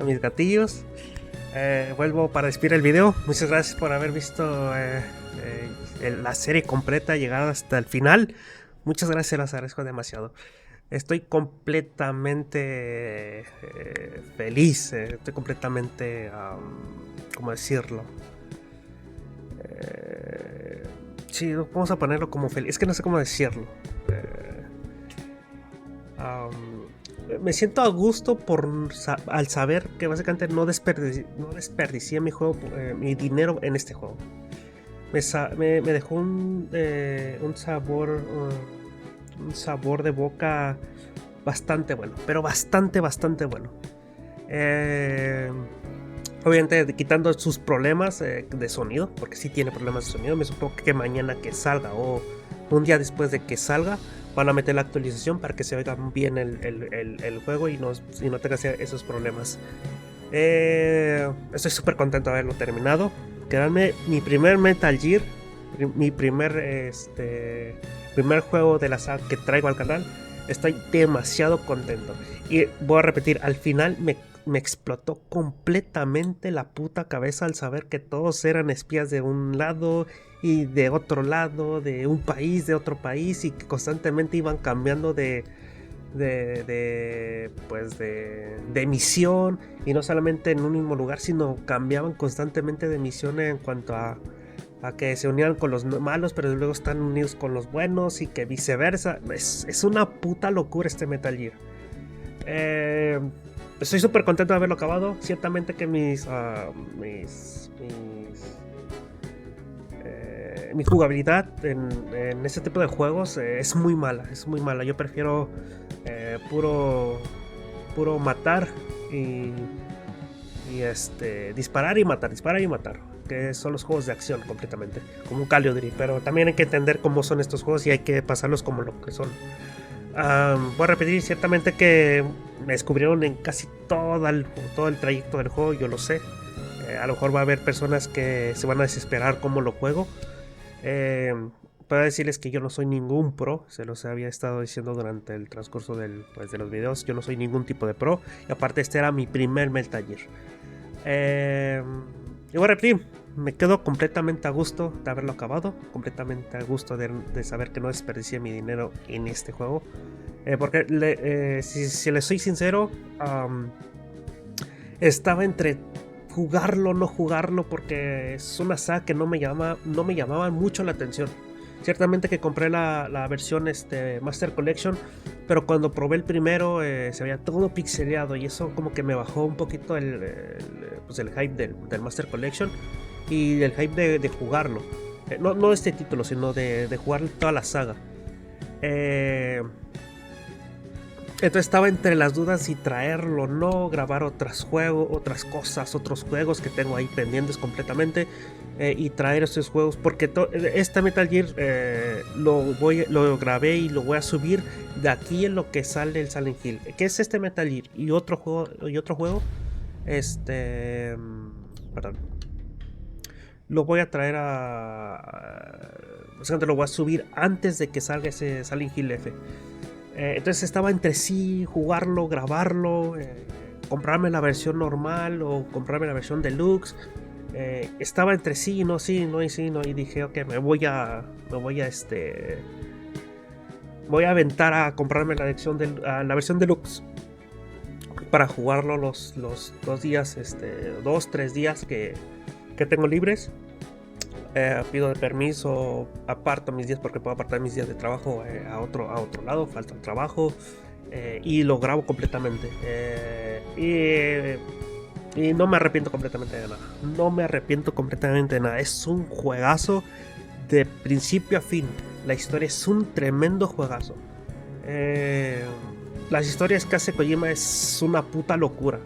mis gatillos, vuelvo para despedir el video. Muchas gracias por haber visto la serie completa, llegado hasta el final. Muchas gracias, las agradezco demasiado. Estoy completamente feliz, estoy completamente, ¿cómo decirlo? Sí, vamos a ponerlo como feliz, es que no sé cómo decirlo. Me siento a gusto al saber que básicamente no desperdicié mi dinero en este juego. me dejó un sabor de boca bastante bueno, pero bastante bueno. Obviamente quitando sus problemas de sonido, porque sí tiene problemas de sonido. Me supongo que mañana que salga o un día después de que salga van a meter la actualización para que se oiga bien el juego y no tenga esos problemas. Estoy súper contento de haberlo terminado. Créanme, mi primer Metal Gear, mi primer juego de la saga que traigo al canal. Estoy demasiado contento. Y voy a repetir, al final me explotó completamente la puta cabeza al saber que todos eran espías de un lado y de otro lado, de un país, de otro país, y que constantemente iban cambiando de misión, y no solamente en un mismo lugar, sino cambiaban constantemente de misión en cuanto a que se unían con los malos, pero luego están unidos con los buenos y que viceversa. Es una puta locura este Metal Gear. Estoy súper contento de haberlo acabado. Ciertamente que mi jugabilidad en este tipo de juegos es muy mala. Yo prefiero puro matar y disparar y matar, que son los juegos de acción completamente, como un Call of Duty. Pero también hay que entender cómo son estos juegos y hay que pasarlos como lo que son. Voy a repetir, ciertamente que me descubrieron en casi todo el trayecto del juego, yo lo sé. A lo mejor va a haber personas que se van a desesperar cómo lo juego. Puedo decirles que yo no soy ningún pro, se los había estado diciendo durante el transcurso de los videos. Yo no soy ningún tipo de pro, y aparte este era mi primer Metal Gear. Y voy a repetir, me quedo completamente a gusto de haberlo acabado, completamente a gusto de saber que no desperdicié mi dinero en este juego. Porque si les soy sincero, estaba entre jugarlo o no jugarlo, porque es una saga que no me llamaba mucho la atención. Ciertamente que compré la versión Master Collection, pero cuando probé el primero se veía todo pixeleado, y eso como que me bajó un poquito el hype del Master Collection y el hype de jugarlo. No este título, sino de jugar toda la saga. Entonces estaba entre las dudas si traerlo o no, grabar otros juegos que tengo ahí pendientes completamente, y traer estos juegos, porque este Metal Gear lo grabé y lo voy a subir de aquí en lo que sale el Silent Hill, que es este Metal Gear y otro juego, perdón, lo voy a traer básicamente lo voy a subir antes de que salga ese Silent Hill F. Entonces estaba entre sí jugarlo, grabarlo, comprarme la versión normal o comprarme la versión deluxe. Estaba entre sí, no, y dije, ok, voy a aventar a comprarme la versión deluxe para jugarlo los 2 días, 2-3 días que tengo libres. Pido de permiso, aparto mis días, porque puedo apartar mis días de trabajo a otro lado, falta el trabajo, y lo grabo completamente. Y no me arrepiento completamente de nada. Es un juegazo de principio a fin. La historia es un tremendo juegazo. Las historias que hace Kojima es una puta locura.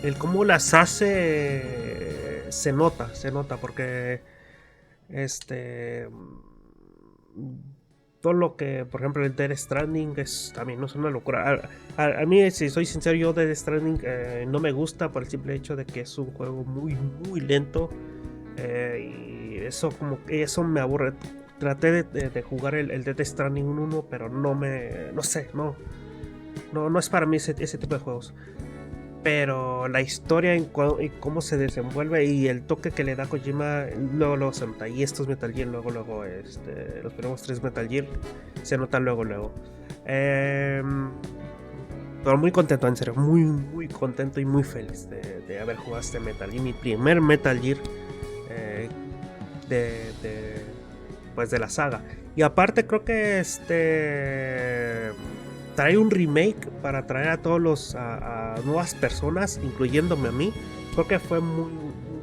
El cómo las hace se nota, porque todo lo que, por ejemplo, el Death Stranding también no es una locura. A mí, si soy sincero, yo Death Stranding no me gusta por el simple hecho de que es un juego muy lento, y eso me aburre. Traté de jugar el Death Stranding 1, pero no es para mí ese tipo de juegos. Pero la historia y cómo se desenvuelve y el toque que le da Kojima, luego se nota. Y estos Metal Gear, luego los primeros 3 Metal Gear se notan luego. Pero muy contento, en serio, muy contento y muy feliz de haber jugado este Metal Gear, mi primer Metal Gear de la saga. Y aparte creo que trae un remake para traer a todos a nuevas personas, incluyéndome a mí, creo que fue muy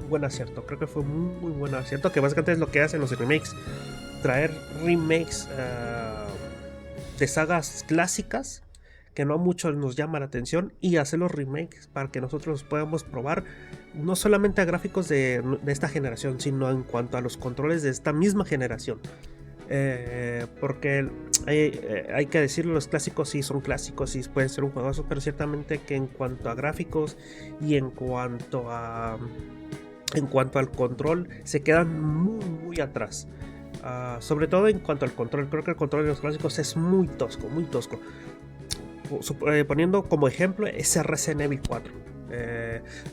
buen acierto. Creo que fue muy buen acierto, que básicamente es lo que hacen los remakes. Traer remakes de sagas clásicas que no a muchos nos llama la atención y hacer los remakes para que nosotros podamos probar no solamente a gráficos de esta generación, sino en cuanto a los controles de esta misma generación. Porque hay que decirlo, los clásicos sí son clásicos y pueden ser un juegazo, pero ciertamente que en cuanto a gráficos y en cuanto al control se quedan muy atrás. Sobre todo en cuanto al control, creo que el control de los clásicos es muy tosco. Poniendo como ejemplo ese Resident Evil 4.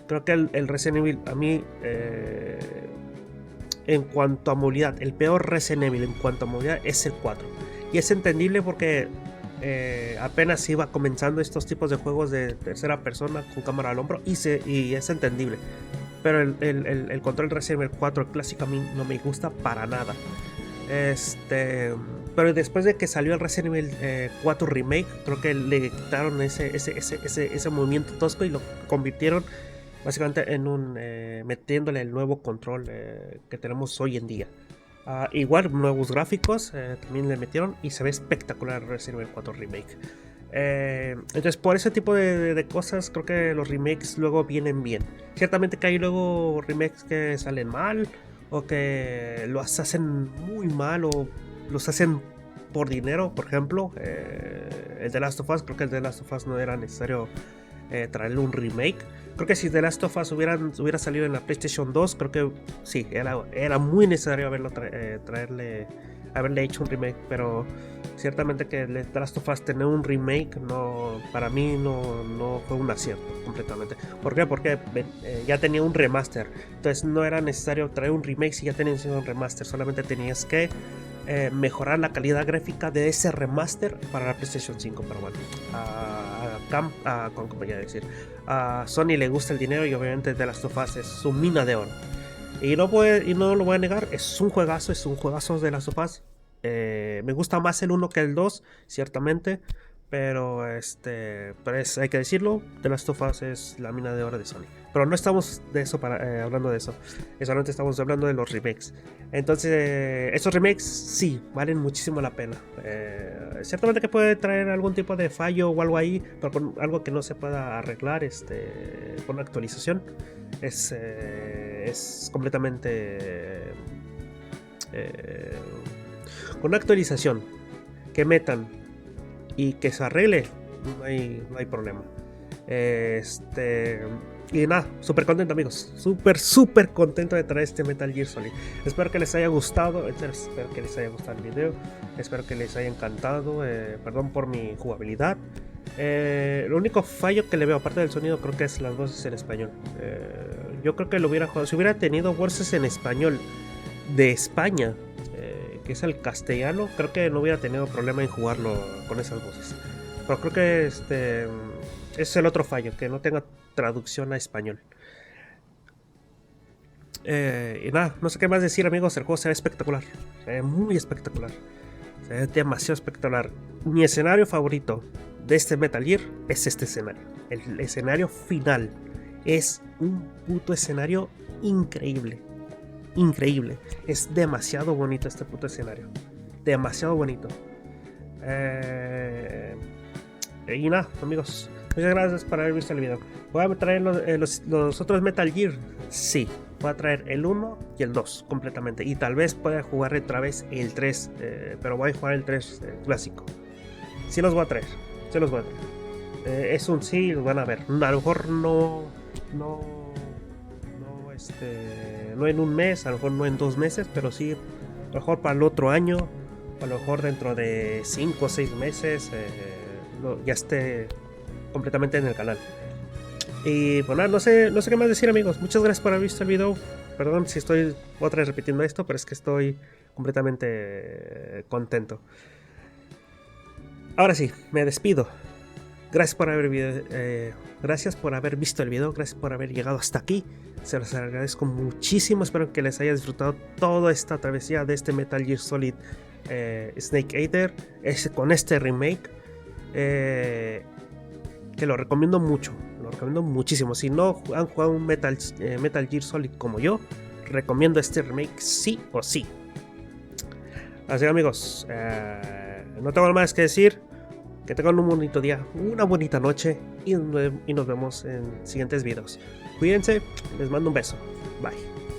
Creo que el Resident Evil a mí, en cuanto a movilidad, el peor Resident Evil en cuanto a movilidad es el 4. Y es entendible porque apenas iba comenzando estos tipos de juegos de tercera persona con cámara al hombro y es entendible. Pero el control Resident Evil 4 clásico a mí no me gusta para nada. Pero después de que salió el Resident Evil 4 Remake, creo que le quitaron ese movimiento tosco y lo convirtieron básicamente en metiéndole el nuevo control que tenemos hoy en día. Igual nuevos gráficos también le metieron y se ve espectacular el Resident Evil 4 Remake. Entonces por ese tipo de cosas creo que los remakes luego vienen bien. Ciertamente que hay luego remakes que salen mal o que los hacen muy mal o los hacen por dinero. Por ejemplo, el The Last of Us, creo que el The Last of Us no era necesario traerle un remake. Creo que si The Last of Us hubiera salido en la PlayStation 2, creo que sí, era muy necesario haberle hecho un remake, pero ciertamente que The Last of Us tener un remake para mí no fue un acierto completamente. ¿Por qué? Porque ya tenía un remaster, entonces no era necesario traer un remake si ya tenías un remaster, solamente tenías que mejorar la calidad gráfica de ese remaster para la PlayStation 5. Pero bueno, ¿cómo voy a decir? A Sony le gusta el dinero y obviamente The Last of Us es su mina de oro. Y no lo voy a negar, es un juegazo de Last of Us. Me gusta más el 1 que el 2, ciertamente. Pero hay que decirlo, The Last of Us es la mina de oro de Sony. Pero no estamos hablando de eso. Solamente estamos hablando de los remakes. Entonces, esos remakes sí, valen muchísimo la pena. Ciertamente que puede traer algún tipo de fallo o algo ahí, pero con algo que no se pueda arreglar con una actualización. Es completamente... con una actualización que metan y que se arregle, no hay problema. Y nada, súper contento, amigos. Súper contento de traer este Metal Gear Solid. Espero que les haya gustado. Espero que les haya gustado el video. Espero que les haya encantado. Perdón por mi jugabilidad. Lo único fallo que le veo, aparte del sonido, creo que es las voces en español. Yo creo que lo hubiera jugado. Si hubiera tenido voces en español de España, que es el castellano, creo que no hubiera tenido problema en jugarlo con esas voces. Pero creo que es el otro fallo, que no tenga traducción a español. Y nada, no sé qué más decir, amigos. El juego se ve espectacular, se ve muy espectacular, se ve demasiado espectacular. Mi escenario favorito de este Metal Gear es este escenario. El escenario final es un puto escenario increíble. Es demasiado bonito este puto escenario, demasiado bonito. Y nada, amigos, muchas gracias por haber visto el video. ¿Voy a traer los otros Metal Gear? Sí, voy a traer el 1 y el 2 completamente. Y tal vez pueda jugar otra vez el 3, pero voy a jugar el 3 clásico. Sí los voy a traer, es un sí, los van a ver. A lo mejor no en un mes, a lo mejor no en 2 meses, pero sí, a lo mejor para el otro año, a lo mejor dentro de 5 o 6 meses ya esté completamente en el canal. Y bueno, no sé qué más decir, amigos. Muchas gracias por haber visto el video. Perdón si estoy otra vez repitiendo esto, pero es que estoy completamente contento. Ahora sí, me despido. Gracias por haber visto el video, gracias por haber llegado hasta aquí. Se los agradezco muchísimo. Espero que les haya disfrutado toda esta travesía de este Metal Gear Solid Snake Eater con este remake. Que lo recomiendo mucho. recomiendo muchísimo. Si no han jugado un Metal Gear Solid como yo, recomiendo este remake sí o sí. Así que amigos, no tengo nada más que decir. Que tengan un bonito día, una bonita noche y nos vemos en siguientes videos. Cuídense, les mando un beso. Bye.